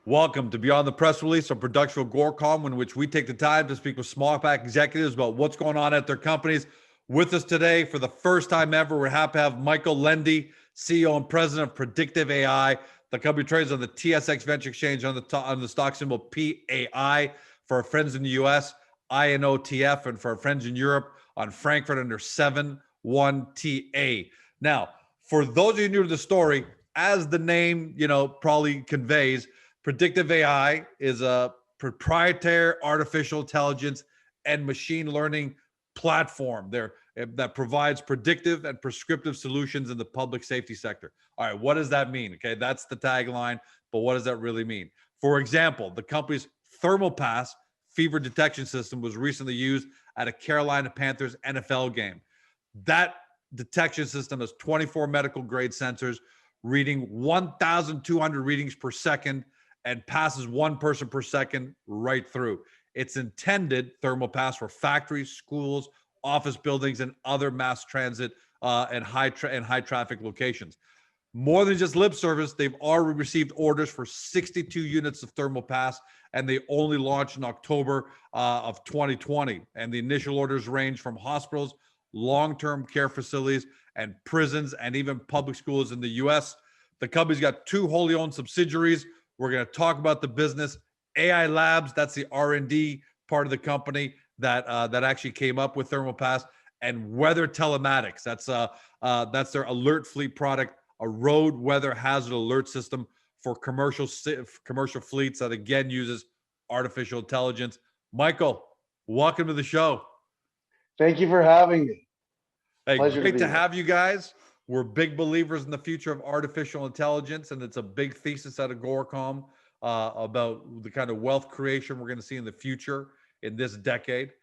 Welcome to Beyond the Press Release, a production of AGORACOM, in which we take the time to speak with small pack executives about what's going on at their companies. With us today, for the first time ever, we're happy to have Michael Lendy, CEO and President of Predictiv AI. The company trades on the TSX Venture Exchange on the stock symbol PAI. For our friends in the US, INOTF, and for our friends in Europe on Frankfurt under 71TA. Now, for those of you new to the story, as the name probably conveys, Predictiv AI is a proprietary artificial intelligence and machine learning platform that provides predictive and prescriptive solutions in the public safety sector. All right, what does that mean? Okay, that's the tagline, but what does that really mean? For example, the company's ThermalPass fever detection system was recently used at a Carolina Panthers NFL game. That detection system has 24 medical grade sensors reading 1,200 readings per second and passes one person per second right through. It's intended, ThermalPass, for factories, schools, office buildings, and other mass transit and high traffic locations. More than just lip service, they've already received orders for 62 units of ThermalPass, and they only launched in October of 2020. And the initial orders range from hospitals, long-term care facilities, and prisons, and even public schools in the US. The company's got two wholly owned subsidiaries. We're going to talk about the business. AI Labs, that's the R&D part of the company that actually came up with ThermalPass, and Weather Telematics. That's their alert fleet product, a road weather hazard alert system for commercial fleets that again uses artificial intelligence. Michael, welcome to the show. Thank you for having me. Hey, great to have you guys. We're big believers in the future of artificial intelligence, and it's a big thesis at AGORACOM about the kind of wealth creation we're going to see in the future in this decade.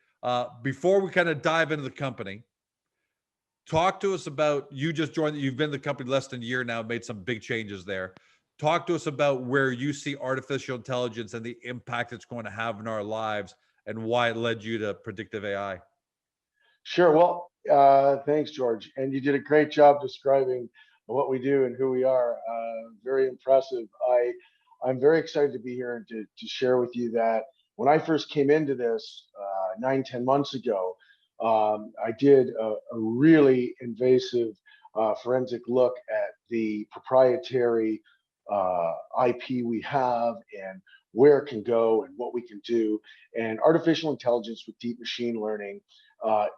Before we kind of dive into the company, talk to us about, you just joined, you've been in the company less than a year now, made some big changes there. Talk to us about where you see artificial intelligence and the impact it's going to have in our lives and why it led you to Predictiv AI. Sure. Well, thanks, George. And you did a great job describing what we do and who we are. Very impressive. I'm very excited to be here and to share with you that when I first came into this 9-10 months ago, I did a really invasive forensic look at the proprietary IP we have and where it can go and what we can do. And artificial intelligence with deep machine learning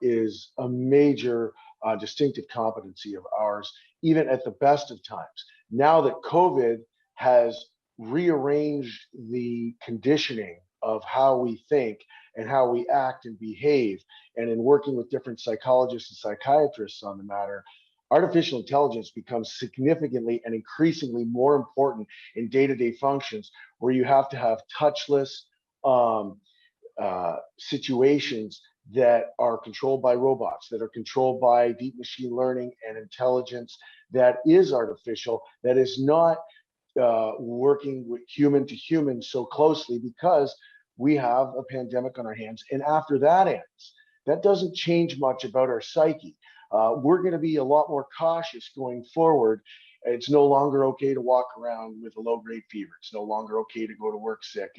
is a major distinctive competency of ours, even at the best of times. Now that COVID has rearranged the conditioning of how we think and how we act and behave, and in working with different psychologists and psychiatrists on the matter, artificial intelligence becomes significantly and increasingly more important in day-to-day functions where you have to have touchless situations that are controlled by robots, that are controlled by deep machine learning and intelligence that is artificial, that is not working with human to human so closely, because we have a pandemic on our hands. And after that ends, that doesn't change much about our psyche. We're going to be a lot more cautious going forward. It's no longer okay to walk around with a low-grade fever. It's no longer okay to go to work sick.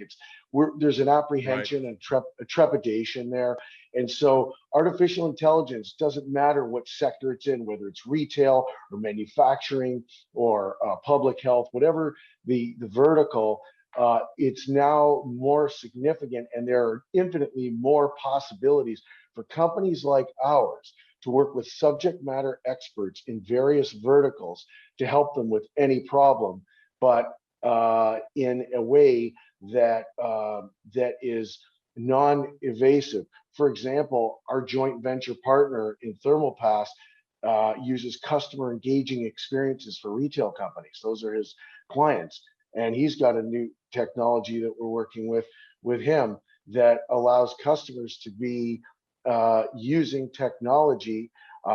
There's an apprehension and a trepidation there. And so artificial intelligence doesn't matter what sector it's in, whether it's retail or manufacturing or public health, whatever the vertical, it's now more significant, and there are infinitely more possibilities for companies like ours to work with subject matter experts in various verticals to help them with any problem, but in a way that is non-evasive. For example, our joint venture partner in ThermalPass uses customer engaging experiences for retail companies. Those are his clients. And he's got a new technology that we're working with him that allows customers to be using technology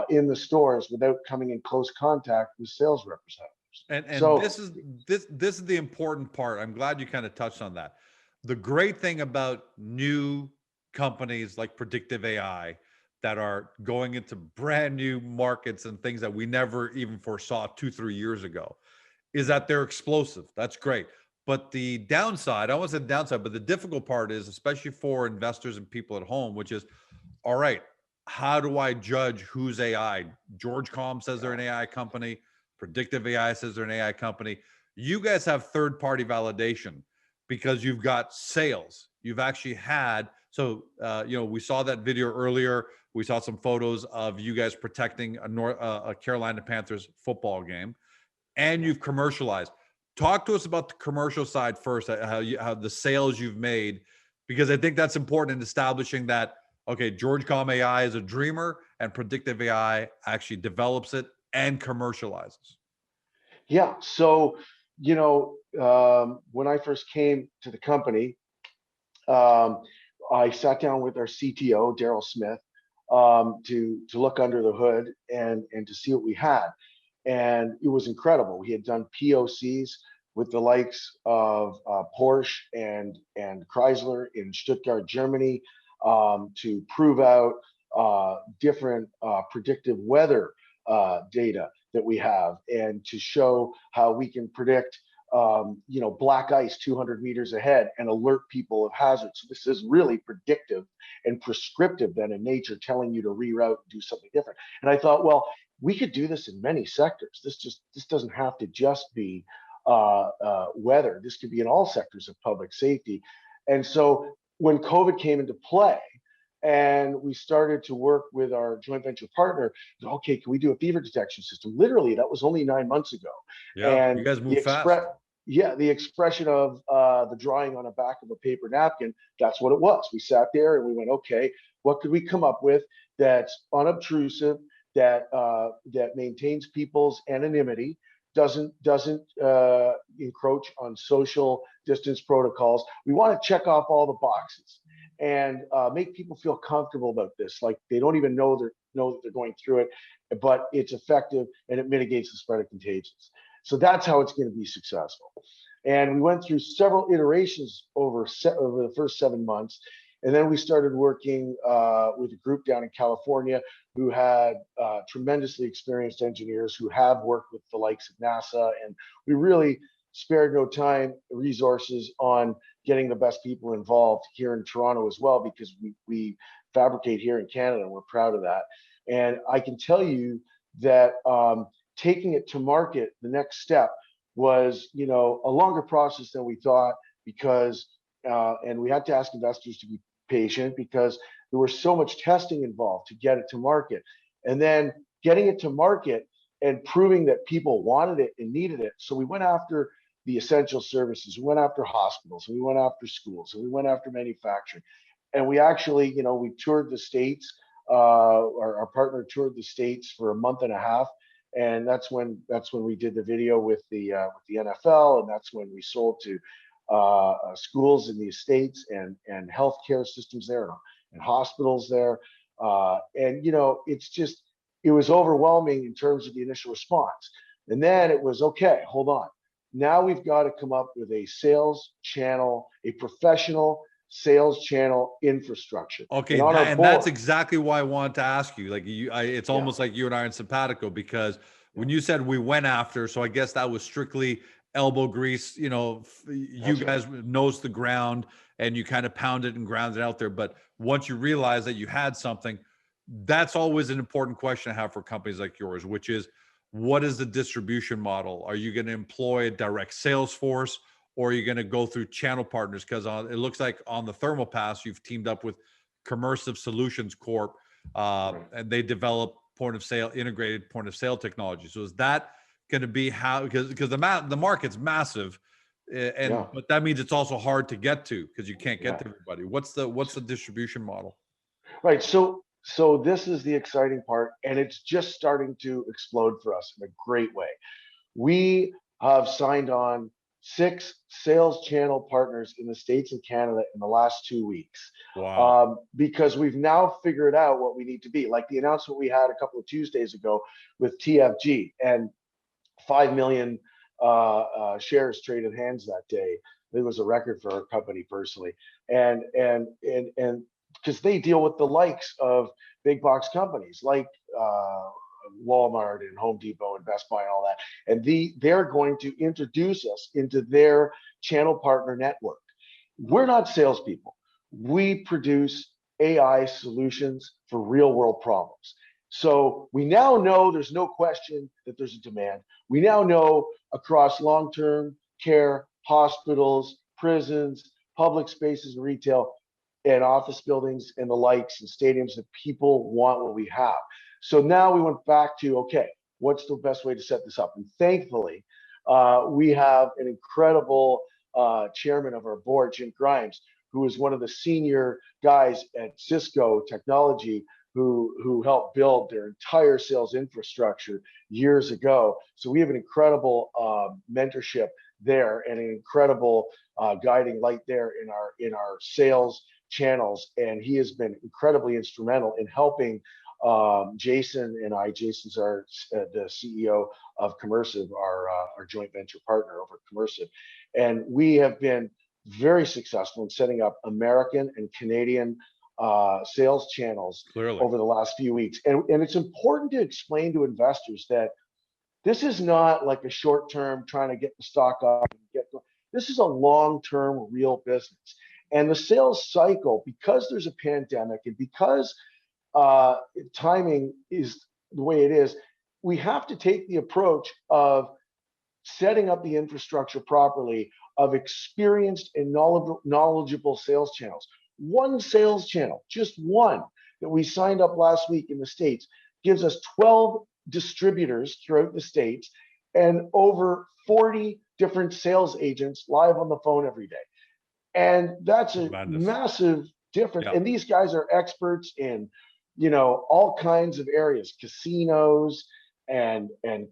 in the stores without coming in close contact with sales representatives. And so this is the important part. I'm glad you kind of touched on that. The great thing about new companies like Predictiv AI that are going into brand new markets and things that we never even foresaw 2-3 years ago is that they're explosive. That's great. But the downside, I won't say the downside, but the difficult part is, especially for investors and people at home, which is, all right, how do I judge who's AI? GeorgeCom says they're an AI company. Predictive AI says they're an AI company. You guys have third-party validation because you've got sales. You've actually had, so, we saw that video earlier. We saw some photos of you guys protecting a Carolina Panthers football game, and you've commercialized. Talk to us about the commercial side first, how the sales you've made, because I think that's important in establishing that, okay, GeorgeCom AI is a dreamer and Predictive AI actually develops it and commercializes. Yeah. So, when I first came to the company, um, I sat down with our CTO, Daryl Smith, to look under the hood and to see what we had. And it was incredible. We had done POCs with the likes of Porsche and Chrysler in Stuttgart, Germany, to prove out different predictive weather data that we have, and to show how we can predict black ice 200 meters ahead and alert people of hazards. So this is really predictive and prescriptive then in nature, telling you to reroute and do something different. And I thought, well, we could do this in many sectors. This doesn't have to just be weather. This could be in all sectors of public safety. And so when COVID came into play, and we started to work with our joint venture partner, okay, can we do a fever detection system? Literally, that was only 9 months ago. Yeah, And you guys move fast. the expression of the drawing on the back of a paper napkin, that's what it was. We sat there and we went, okay, what could we come up with that's unobtrusive, that maintains people's anonymity, doesn't encroach on social distance protocols. We want to check off all the boxes and make people feel comfortable about this, like they don't even know that they're going through it, but it's effective and it mitigates the spread of contagions. So that's how it's going to be successful. And we went through several iterations over the first 7 months. And then we started working with a group down in California who had tremendously experienced engineers who have worked with the likes of NASA. And we really spared no time, resources on getting the best people involved here in Toronto as well, because we fabricate here in Canada and we're proud of that. And I can tell you that taking it to market, the next step was, a longer process than we thought, because and we had to ask investors to be patient because there was so much testing involved to get it to market, and then getting it to market and proving that people wanted it and needed it. So we went after the essential services, we went after hospitals, and we went after schools, and we went after manufacturing. And we actually, we toured the States. Our partner toured the States for a month and a half, and that's when we did the video with the NFL, and that's when we sold to schools in the States and healthcare systems there and hospitals there. And it was overwhelming in terms of the initial response. And then it was, okay, hold on. Now we've got to come up with a sales channel, a professional sales channel infrastructure. Okay, and that's exactly why I wanted to ask you. Like it's almost like you and I are in simpatico, because when you said we went after, so I guess that was strictly elbow grease. You guys nose the ground and you kind of pound it and ground it out there. But once you realize that you had something, that's always an important question to have for companies like yours, which is, what is the distribution model? Are you going to employ a direct sales force, or are you going to go through channel partners? Because it looks like on the thermal pass, you've teamed up with Commercial Solutions Corp, and they develop integrated point of sale technology. So is that going to be how? Because the market's massive, but that means it's also hard to get to because you can't get to everybody. What's the distribution model? Right. So this is the exciting part, and it's just starting to explode for us in a great way. We have signed on 6 sales channel partners in the States and Canada in the last 2 weeks. Wow. Because we've now figured out what we need to be. Like the announcement we had a couple of Tuesdays ago with TFG, and 5 million shares traded hands that day. It was a record for our company personally. And because they deal with the likes of big box companies like Walmart and Home Depot and Best Buy and all that. And they're going to introduce us into their channel partner network. We're not salespeople. We produce AI solutions for real world problems. So we now know there's no question that there's a demand. We now know across long-term care, hospitals, prisons, public spaces and retail, and office buildings and the likes and stadiums that people want what we have. So now we went back to, okay, what's the best way to set this up? And thankfully, we have an incredible chairman of our board, Jim Grimes, who is one of the senior guys at Cisco Technology, who helped build their entire sales infrastructure years ago. So we have an incredible mentorship there and an incredible guiding light there in our sales channels. And he has been incredibly instrumental in helping Jason and I. Jason's the CEO of Commercializing, our joint venture partner over at Commercializing. And we have been very successful in setting up American and Canadian sales channels over the last few weeks. And it's important to explain to investors that this is not like a short-term trying to get the stock up and this is a long-term real business. And the sales cycle, because there's a pandemic and because timing is the way it is, we have to take the approach of setting up the infrastructure properly, of experienced and knowledgeable sales channels. One sales channel, just one, that we signed up last week in the States, gives us 12 distributors throughout the States and over 40 different sales agents live on the phone every day. And that's a massive difference. Yeah. And these guys are experts in, all kinds of areas, casinos and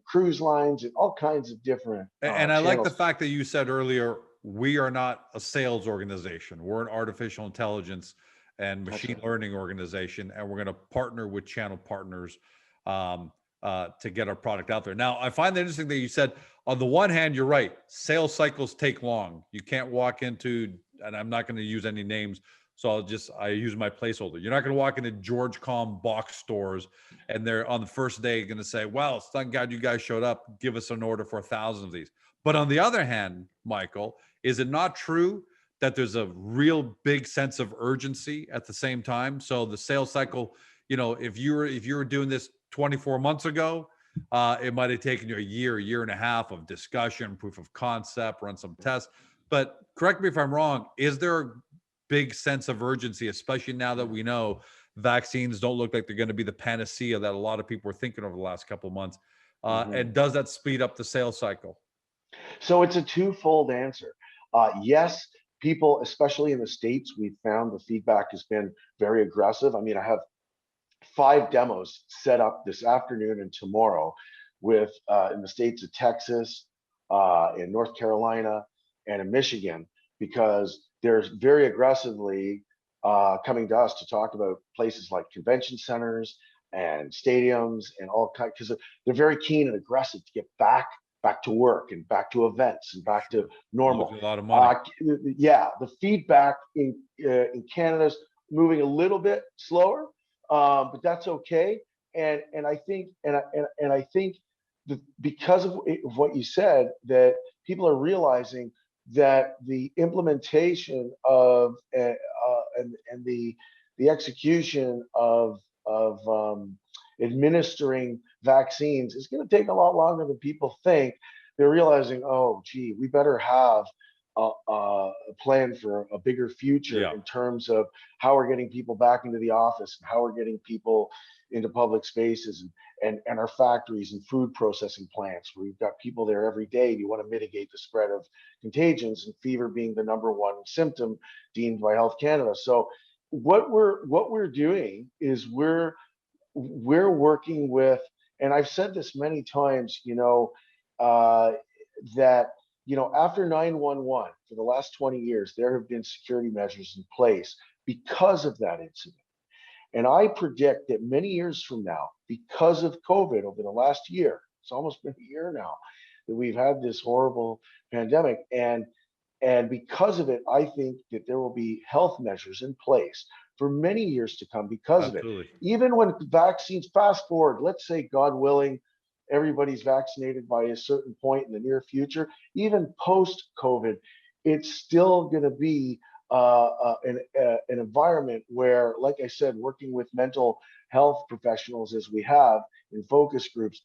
cruise lines and all kinds of different and I like the fact that you said earlier, we are not a sales organization. We're an artificial intelligence and machine learning organization, and we're going to partner with channel partners to get our product out there. Now, I find that interesting that you said, on the one hand, you're right, sales cycles take long. You can't walk into, and I'm not going to use any names, so I use my placeholder. You're not going to walk into Georgecom box stores and they're on the first day going to say, well, thank God you guys showed up. Give us an order for 1,000 of these. But on the other hand, Michael, is it not true that there's a real big sense of urgency at the same time? So the sales cycle, if you were doing this 24 months ago, it might have taken you a year and a half of discussion, proof of concept, run some tests. But correct me if I'm wrong, is there a big sense of urgency, especially now that we know vaccines don't look like they're going to be the panacea that a lot of people were thinking over the last couple of months? And does that speed up the sales cycle? So it's a twofold answer. Yes, people, especially in the States, we've found the feedback has been very aggressive. I mean, I have 5 demos set up this afternoon and tomorrow with in the states of Texas, in North Carolina, and in Michigan, because they're very aggressively coming to us to talk about places like convention centers and stadiums and all kinds, because they're very keen and aggressive to get back to work and back to events and back to normal. A lot of money. Yeah, the feedback in Canada's moving a little bit slower, but that's okay. And I think that because of what you said, that people are realizing that the implementation of and the execution of administering vaccines is going to take a lot longer than people think. They're realizing, oh, gee, we better have a plan for a bigger future in terms of how we're getting people back into the office and how we're getting people into public spaces and our factories and food processing plants where we've got people there every day. You want to mitigate the spread of contagions, and fever being the #1 symptom deemed by Health Canada. So what we're doing is we're working with, and I've said this many times, that after 9/11 for the last 20 years, there have been security measures in place because of that incident. And I predict that many years from now, because of COVID over the last year, it's almost been a year now that we've had this horrible pandemic. And because of it, I think that there will be health measures in place for many years to come because of it. Absolutely. Even when vaccines, fast forward, let's say, God willing, everybody's vaccinated by a certain point in the near future, even post-COVID, it's still going to be an environment where, like I said, working with mental health professionals as we have in focus groups,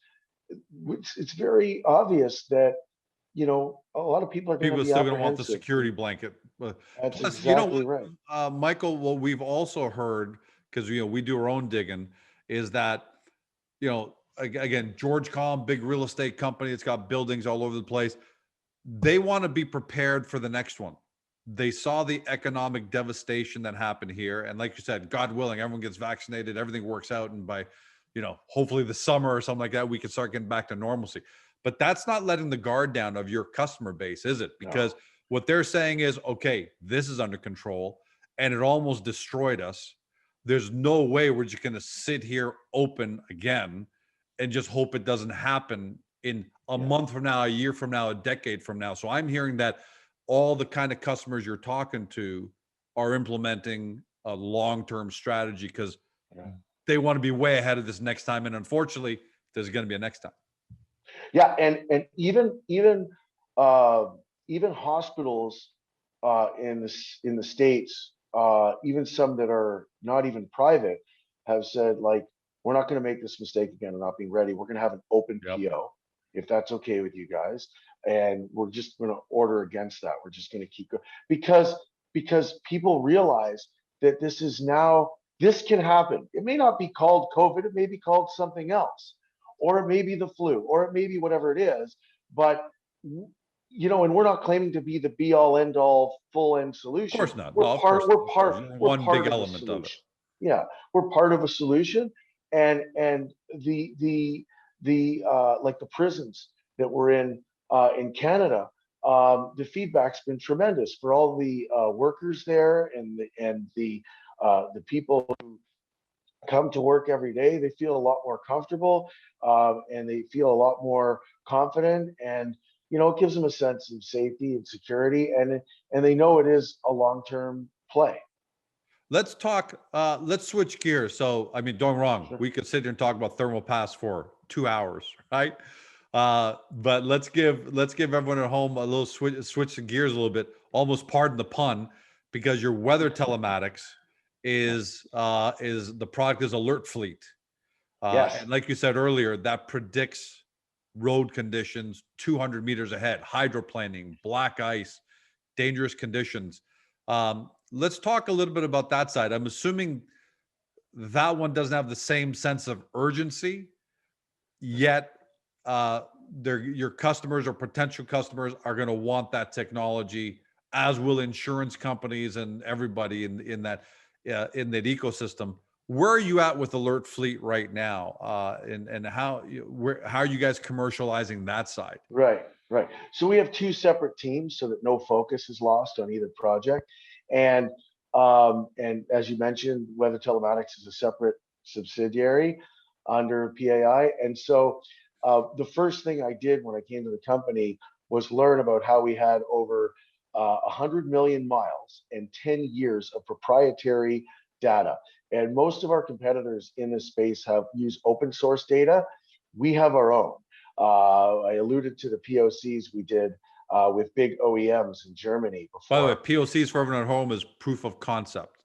it's very obvious that, you know, a lot of people are going to People are be still going to want the apprehensive. security blanket. That's Plus, you know exactly what, right. Michael, what we've also heard, because, you know, we do our own digging, is that, you know, again, GeorgeCom, big real estate company, it's got buildings all over the place. They want to be prepared for the next one. They saw the economic devastation that happened here. And like you said, God willing, everyone gets vaccinated, everything works out. And by, you know, hopefully the summer or something like that, we can start getting back to normalcy. But that's not letting the guard down of your customer base, is it? Because No. what they're saying is, okay, this is under control and it almost destroyed us. There's no way we're just going to sit here open again and just hope it doesn't happen in a month from now, a year from now, a decade from now. So I'm hearing that all the kind of customers you're talking to are implementing a long-term strategy because they want to be way ahead of this next time. And unfortunately, there's going to be a next time. Yeah, and even hospitals in the States, even some that are not even private, have said, like, we're not going to make this mistake again of not being ready. We're going to have an open Yep. PO, if that's okay with you guys, and we're just going to order against that. We're just going to keep going because people realize that this can happen. It may not be called COVID. It may be called something else, or it may be the flu, or it may be whatever it is. But, you know, and we're not claiming to be the be all end all full end solution. Of course not. No, of course not. We're One big part of a element of it. solution. Yeah, we're part of a solution. And like the prisons that we're in Canada, the feedback's been tremendous for all the workers there and the people who come to work every day. They feel a lot more comfortable, and they feel a lot more confident, and, you know, it gives them a sense of safety and security, and they know it is a long-term play. Let's talk, let's switch gears. So, I mean, don't wrong. Sure. We could sit here and talk about thermal pass for 2 hours, right? But let's give everyone at home a little switch the gears a little bit, almost pardon the pun, because your weather telematics is the product is Alert Fleet. Yes. And like you said earlier, that predicts road conditions 200 meters ahead, hydroplaning, black ice, dangerous conditions. Let's talk a little bit about that side. I'm assuming that one doesn't have the same sense of urgency, yet your customers or potential customers are going to want that technology, as will insurance companies and everybody in that ecosystem. Where are you at with Alert Fleet right now, and how are you guys commercializing that side? Right. So we have two separate teams so that no focus is lost on either project. And as you mentioned, Weather Telematics is a separate subsidiary under PAI. And so the first thing I did when I came to the company was learn about how we had over 100 million miles and 10 years of proprietary data. And most of our competitors in this space have used open source data. We have our own. I alluded to the POCs we did with big OEMs in Germany before. By the way, POCs for everyone at home is proof of concept.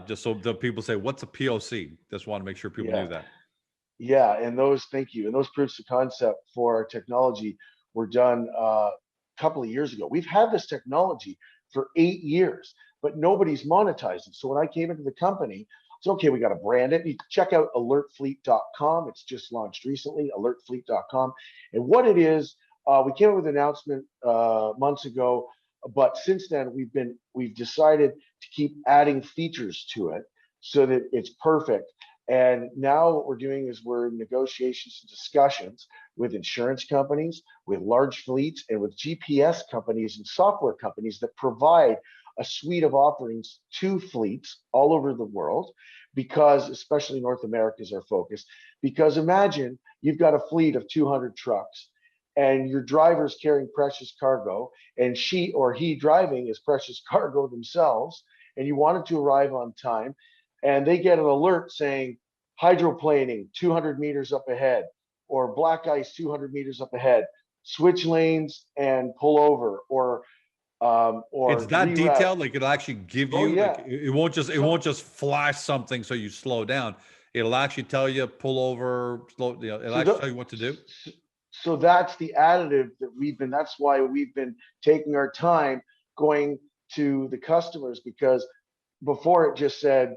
Just so the people say, what's a POC? Just want to make sure people knew that. Yeah, and thank you. And those proofs of concept for our technology were done a couple of years ago. We've had this technology for 8 years, but nobody's monetized it. So when I came into the company, it's okay, we got to brand it. You can check out alertfleet.com. It's just launched recently, alertfleet.com. And what it is, we came up with an announcement months ago, but since then we've decided to keep adding features to it so that it's perfect. And now what we're doing is we're in negotiations and discussions with insurance companies, with large fleets, and with GPS companies and software companies that provide a suite of offerings to fleets all over the world, because especially North America is our focus. Because imagine you've got a fleet of 200 trucks and your driver's carrying precious cargo, and she or he driving is precious cargo themselves, and you wanted to arrive on time, and they get an alert saying hydroplaning 200 meters up ahead, or black ice 200 meters up ahead, switch lanes and pull over, or It's that reroute. detailed, like it'll actually give Oh you, like yeah. it won't just flash something so you slow down. It'll actually tell you pull over, slow, you know, it'll So actually the, tell you what to do. so that's the additive that that's why we've been taking our time going to the customers, because before it just said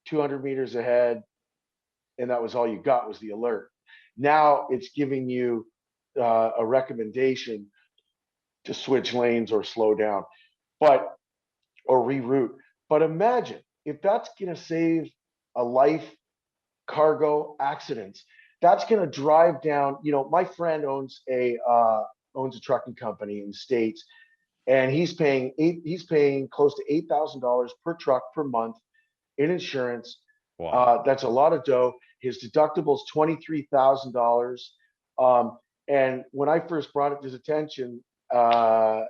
200 meters ahead, and that was all you got was the alert. Now it's giving you a recommendation to switch lanes or slow down, or reroute. But imagine if that's going to save a life, cargo accidents. That's going to drive down. My friend owns a trucking company in the States, and he's paying close to $8,000 per truck per month in insurance. Wow. That's a lot of dough. His deductible is $23,000. And when I first brought it to his attention a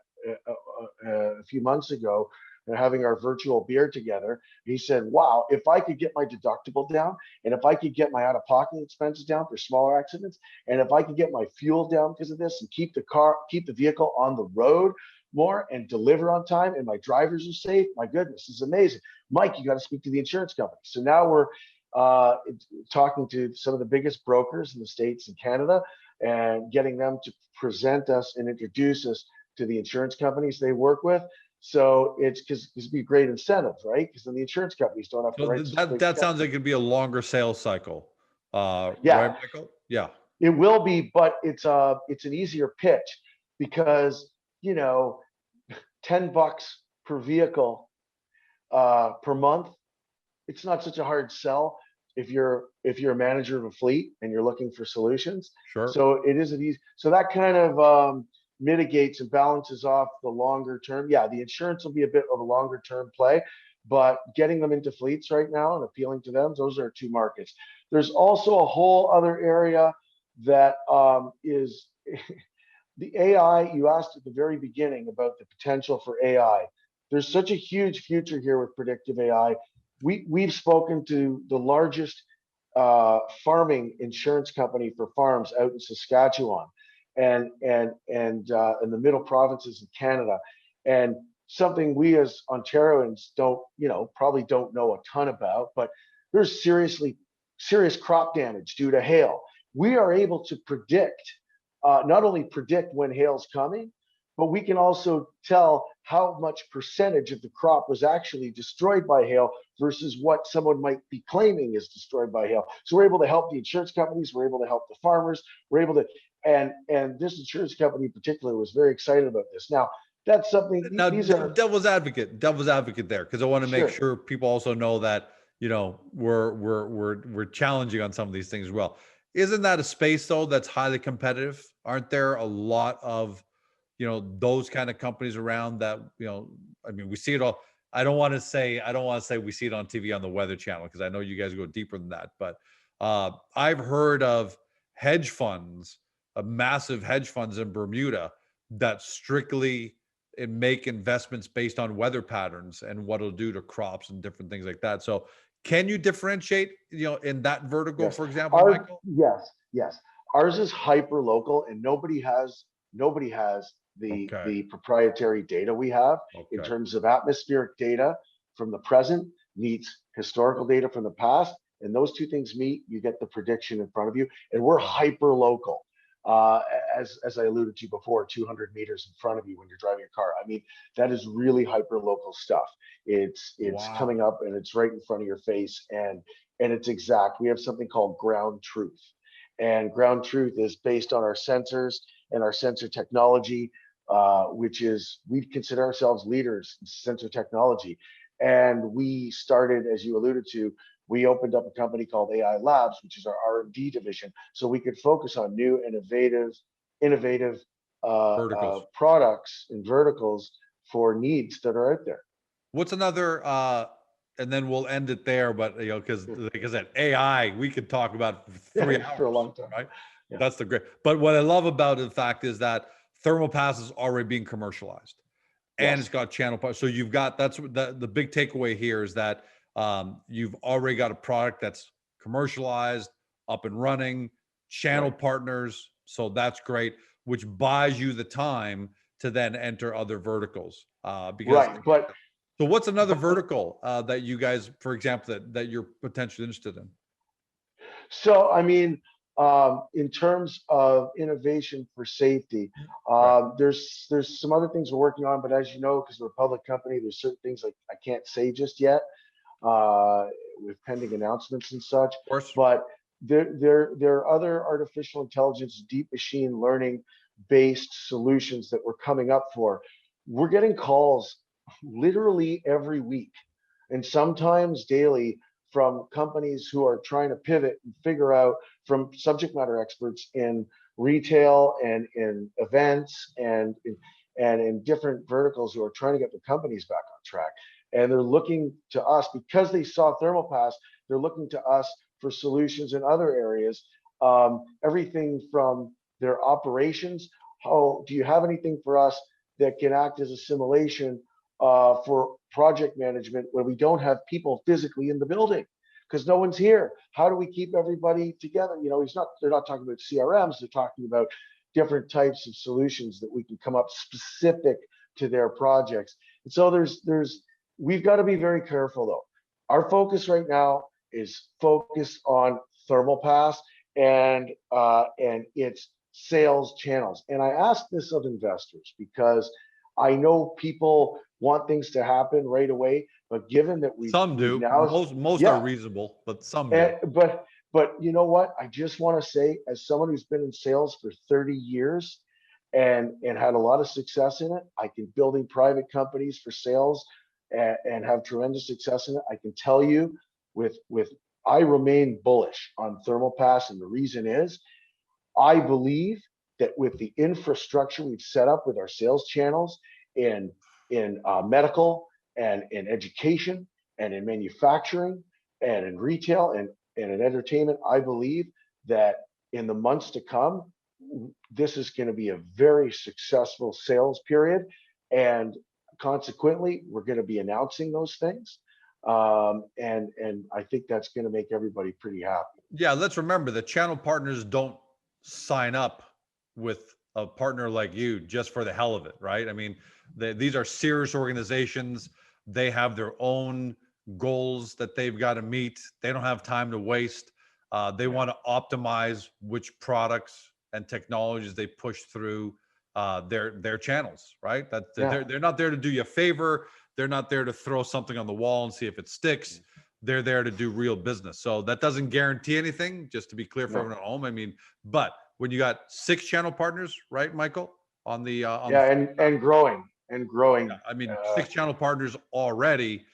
few months ago, having our virtual beer together, he said, "Wow, if I could get my deductible down, and if I could get my out-of-pocket expenses down for smaller accidents, and if I could get my fuel down because of this, and keep the vehicle on the road more, and deliver on time, and my drivers are safe, my goodness, this is amazing. Mike, you got to speak to the insurance company." So now we're talking to some of the biggest brokers in the States and Canada, and getting them to present us and introduce us to the insurance companies they work with. So it's because it'd be a great incentive, right? Because then the insurance companies don't have to So write such big that checks. sounds like it'd be a longer sales cycle. Yeah, Right, Michael? Yeah. it will be, but it's an easier pitch, because $10 per vehicle per month, it's not such a hard sell if you're a manager of a fleet and you're looking for solutions. Sure. So it isn't easy. So that kind of mitigates and balances off the longer term. Yeah, the insurance will be a bit of a longer term play, but getting them into fleets right now and appealing to them, those are two markets. There's also a whole other area that is the AI. You asked at the very beginning about the potential for AI. There's such a huge future here with predictive AI. We've spoken to the largest farming insurance company for farms out in Saskatchewan, and in the middle provinces of Canada, and something we as Ontarians probably don't know a ton about, but there's serious crop damage due to hail. We are able to predict, not only predict when hail's coming, but we can also tell how much percentage of the crop was actually destroyed by hail versus what someone might be claiming is destroyed by hail. So we're able to help the insurance companies, we're able to help the farmers, we're able to, and this insurance company in particular was very excited about this. Now, that's something, Now, these are devil's advocate there, because I want to make sure. sure people also know that we're challenging on some of these things as well. Isn't that a space though that's highly competitive? Aren't there a lot of those kind of companies around that, I mean, we see it all. I don't want to say we see it on TV on the Weather Channel, because I know you guys go deeper than that. But I've heard of hedge funds, massive hedge funds in Bermuda that strictly make investments based on weather patterns and what it'll do to crops and different things like that. So can you differentiate, in that vertical, Yes. for example, Michael? Yes. Ours is hyper local, and nobody has Okay. the proprietary data we have in Okay. terms of atmospheric data from the present meets historical data from the past, and those two things meet, you get the prediction in front of you, and we're hyper local. As I alluded to before, 200 meters in front of you when you're driving your car. I mean, that is really hyper local stuff. It's Wow. coming up and it's right in front of your face, and it's exact. We have something called ground truth, and ground truth is based on our sensors and our sensor technology, which is, we consider ourselves leaders in sensor technology. And we started, as you alluded to, we opened up a company called AI Labs, which is our R&D division, so we could focus on new, innovative Verticals. products and verticals for needs that are out there. What's another, and then we'll end it there, but because like I said, AI, we could talk about for 3 hours for a long time, right? Yeah. That's the great. But what I love about the fact is that thermal pass is already being commercialized, and Yes. it's got channel partners. So you've got, that's what the big takeaway here is that you've already got a product that's commercialized, up and running, channel Right. partners. So that's great, which buys you the time to then enter other verticals. Because Right. But so what's another but vertical that you guys, for example, that you're potentially interested in? so I mean, in terms of innovation for safety, Right. there's some other things we're working on, but as you know, because we're a public company, there's certain things like I can't say just yet, uh, with pending announcements and such. Of course. But there are other artificial intelligence, deep machine learning based solutions that we're coming up for. We're getting calls literally every week and sometimes daily from companies who are trying to pivot and figure out, from subject matter experts in retail and in events and in different verticals, who are trying to get their companies back on track. And they're looking to us because they saw ThermalPass. They're looking to us for solutions in other areas. Everything from their operations. How do you have anything for us that can act as a simulation for project management when we don't have people physically in the building because no one's here? How do we keep everybody together? You know, they're not talking about CRMs, they're talking about different types of solutions that we can come up specific to their projects. And so we've got to be very careful though. Our focus right now is focused on ThermalPass and its sales channels. And I ask this of investors because I know people want things to happen right away, but given that we've Do. now, Most are yeah, reasonable, but some do. but you know what? I just want to say, as someone who's been in sales for 30 years and had a lot of success in it, I can building private companies for sales and have tremendous success in it. I can tell you with I remain bullish on ThermalPass, and the reason is I believe that with the infrastructure we've set up with our sales channels in medical and in education and in manufacturing and in retail and in entertainment, I believe that in the months to come, this is going to be a very successful sales period, and consequently, we're going to be announcing those things, and I think that's going to make everybody pretty happy. Yeah, let's remember the channel partners don't sign up with a partner like you just for the hell of it, right? I mean, these are serious organizations. They have their own goals that they've got to meet. They don't have time to waste. They want to optimize which products and technologies they push through their channels, right? That Yeah. they're not there to do you a favor. They're not there to throw something on the wall and see if it sticks. They're there to do real business. So that doesn't guarantee anything, just to be clear for No. everyone at home. I mean, but when you got 6 channel partners, right, Michael, on the Yeah, and growing and growing. yeah, I mean, 6 channel partners already.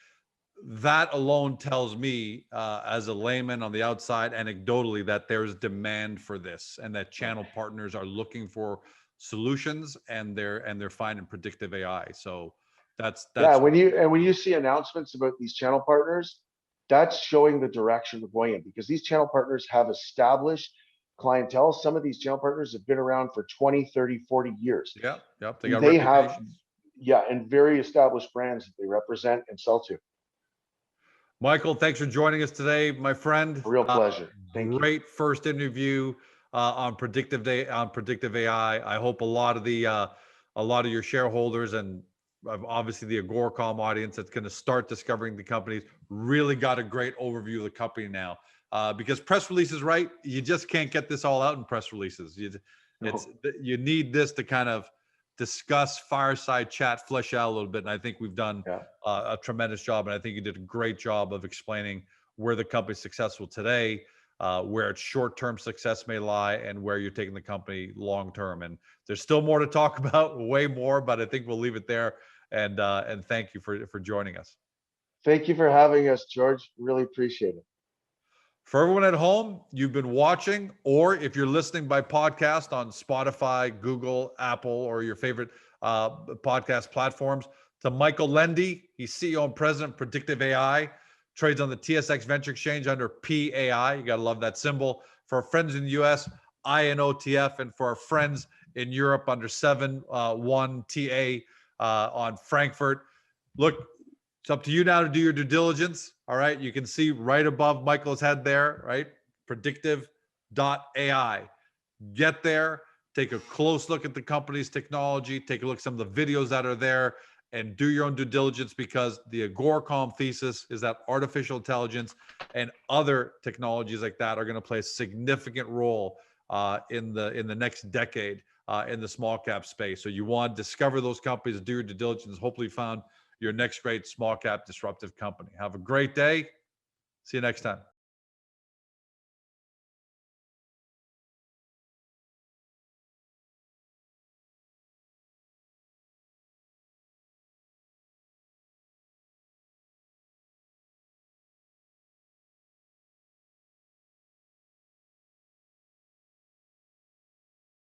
That alone tells me, as a layman on the outside, anecdotally, that there's demand for this, and that channel partners are looking for solutions, and they're finding predictive AI. So Yeah, that's when you see announcements about these channel partners, that's showing the direction we're going in, because these channel partners have established clientele. Some of these channel partners have been around for 20, 30, 40 years. yeah, yep. They And got they have, reputations. yeah, and very established brands that they represent and sell to. Michael, thanks for joining us today, my friend. A real pleasure. Thank you. Great first interview on predictive AI. I hope a lot of your shareholders and obviously the AGORACOM audience that's going to start discovering the companies really got a great overview of the company now. Because press releases, right? You just can't get this all out in press releases. You need this to kind of discuss, fireside chat, flesh out a little bit. And I think we've done Yeah. a tremendous job. And I think you did a great job of explaining where the company's successful today, where its short-term success may lie, and where you're taking the company long-term. And there's still more to talk about, way more, but I think we'll leave it there. And thank you for joining us. Thank you for having us, George. Really appreciate it. For everyone at home, you've been watching, or if you're listening by podcast on Spotify, Google, Apple, or your favorite podcast platforms, to Michael Lendy, he's CEO and president of Predictiv AI, trades on the TSX Venture Exchange under PAI. You got to love that symbol. For our friends in the US, INOTF, and for our friends in Europe under 71TA. on Frankfurt. Look, it's up to you now to do your due diligence. All right. You can see right above Michael's head there, right? Predictiv AI. Get there, take a close look at the company's technology, take a look at some of the videos that are there, and do your own due diligence, because the AGORACOM thesis is that artificial intelligence and other technologies like that are going to play a significant role in the next decade in the small cap space. So you want to discover those companies, do your due diligence, hopefully found your next great small cap disruptive company. Have a great day. See you next time.